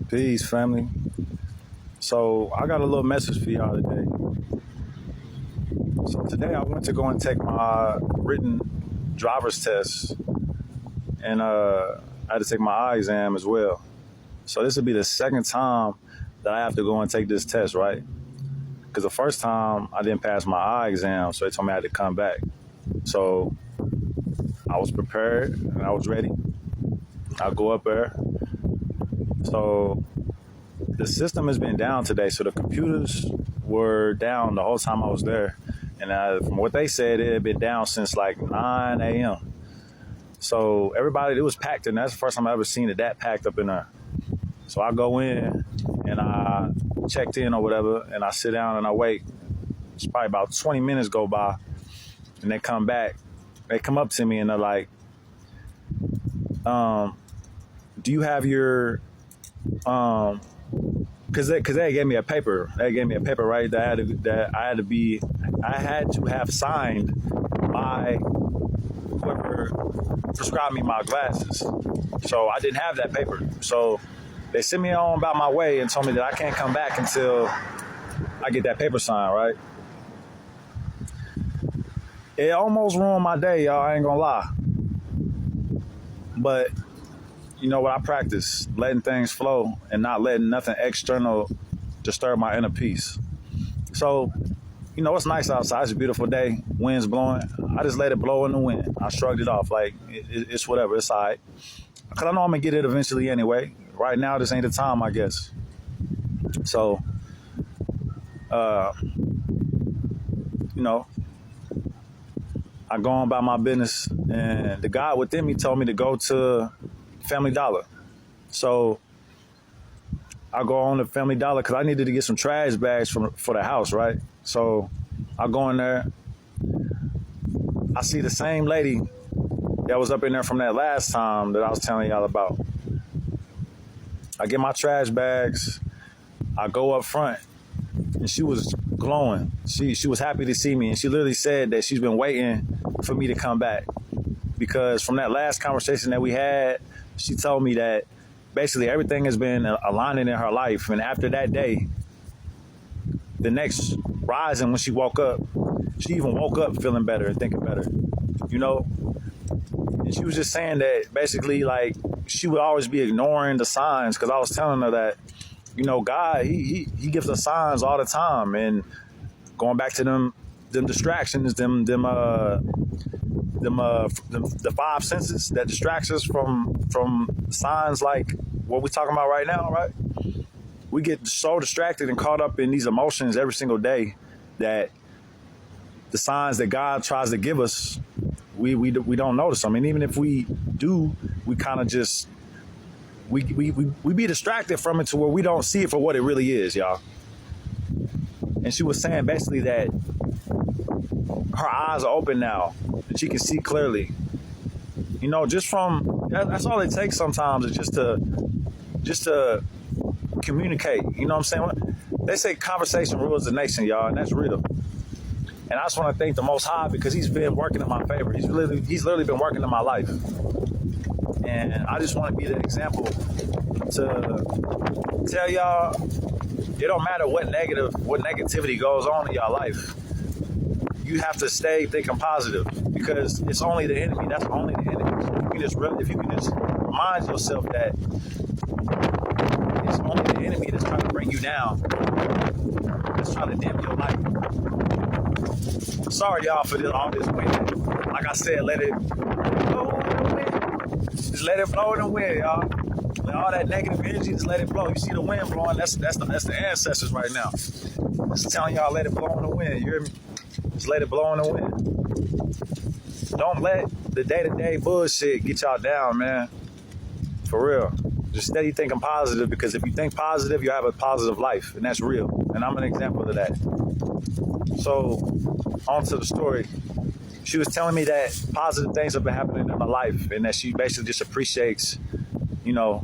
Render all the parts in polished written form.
Peace, family. So I got a little message for y'all today. So today I went to go and take my written driver's test, and I had to take my eye exam as well. So this will be the second time that I have to go and take this test, right? Because the first time I didn't pass my eye exam, so they told me I had to come back. So I was prepared and I was ready. I go up there. So the system has been down today, so the computers were down the whole time I was there. And from what they said, it had been down since like 9 a.m. So everybody, it was packed, and that's the first time I ever seen it that packed up in there. So I go in, and I checked in or whatever, and I sit down and I wait. It's probably about 20 minutes go by, and they come back. They come up to me, and they're like, do you have your because they gave me a paper. They gave me a paper, right? That I had to have signed by whoever prescribed me my glasses. So I didn't have that paper. So they sent me on about my way and told me that I can't come back until I get that paper signed, right? It almost ruined my day, y'all. I ain't gonna lie. But you know what I practice? Letting things flow and not letting nothing external disturb my inner peace. So, you know, it's nice outside. It's a beautiful day. Wind's blowing. I just let it blow in the wind. I shrugged it off like it's whatever. It's all right. Because I know I'm going to get it eventually anyway. Right now, this ain't the time, I guess. So, you know, I go on about my business. And the guy within me told me to go to Family Dollar. So I go on to Family Dollar because I needed to get some trash bags for the house, right? So I go in there. I see the same lady that was up in there from that last time that I was telling y'all about. I get my trash bags. I go up front, and she was glowing. She was happy to see me, and she literally said that she's been waiting for me to come back because from that last conversation that we had, she told me that basically everything has been aligning in her life. And after that day, the next rising when she woke up, she even woke up feeling better and thinking better, you know? And she was just saying that basically like she would always be ignoring the signs because I was telling her that, you know, God, he gives us signs all the time. And going back to them distractions, the five senses that distracts us from signs like what we're talking about right now, right? We get so distracted and caught up in these emotions every single day that the signs that God tries to give us, we don't notice them. And even if we do, we kind of just we be distracted from it to where we don't see it for what it really is, y'all. And she was saying basically that her eyes are open now and she can see clearly. You know, just from that's all it takes sometimes is just to communicate. You know what I'm saying? They say conversation rules the nation, y'all, and that's real. And I just want to thank the Most High because He's been working in my favor. He's literally been working in my life. And I just want to be the example to tell y'all it don't matter what negativity goes on in your life. You have to stay thinking positive because it's only the enemy. That's only the enemy. If you can just remind yourself that it's only the enemy that's trying to bring you down, that's trying to dim your light. Sorry, y'all, for all this wind. Like I said, let it blow in the wind. Just let it blow in the wind, y'all. All that negative energy, just let it blow. You see the wind blowing? That's the ancestors right now. Just telling y'all, let it blow in the wind. You hear me? Just let it blow in the wind. Don't let the day-to-day bullshit get y'all down, man. For real. Just steady thinking positive because if you think positive, you have a positive life, and that's real. And I'm an example of that. So, on to the story. She was telling me that positive things have been happening in her life and that she basically just appreciates, you know,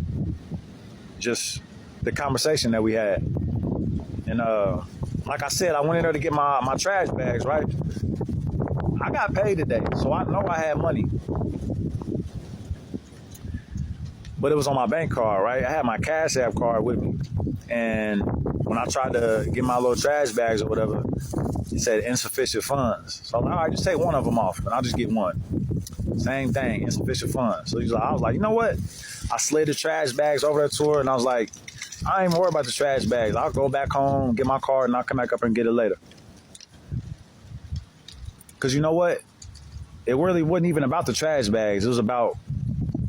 just the conversation that we had. And like I said, I went in there to get my trash bags, right? I got paid today, so I know I had money. but it was on my bank card, right? I had my Cash App card with me. And when I tried to get my little trash bags or whatever, it said insufficient funds. So I was like, all right, just take one of them off and I'll just get one. Same thing, insufficient funds. So I was like, you know what? I slid the trash bags over there to her and I was like, I ain't even worried about the trash bags. I'll go back home, get my card, and I'll come back up and get it later. Because you know what? It really wasn't even about the trash bags. It was about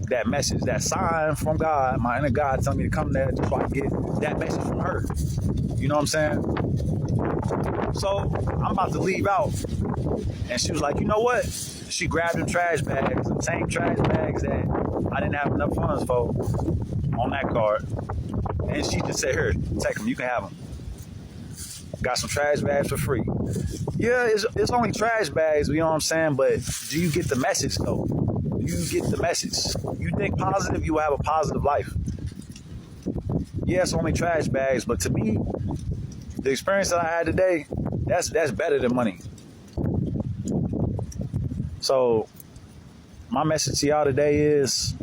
that message, that sign from God, my inner God telling me to come there just so I can get that message from her. You know what I'm saying? So I'm about to leave out. And she was like, you know what? She grabbed them trash bags, the same trash bags that I didn't have enough funds for on that card. And she just said, here, take them. You can have them. Got some trash bags for free. Yeah, it's only trash bags, you know what I'm saying? But do you get the message, though? Do you get the message? You think positive, you will have a positive life. Yeah, it's only trash bags, but to me, the experience that I had today, that's better than money. So, my message to y'all today is,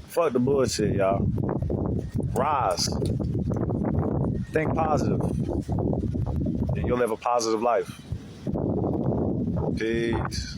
fuck the bullshit, y'all. Rise. Think positive. Then you'll live a positive life. Peace.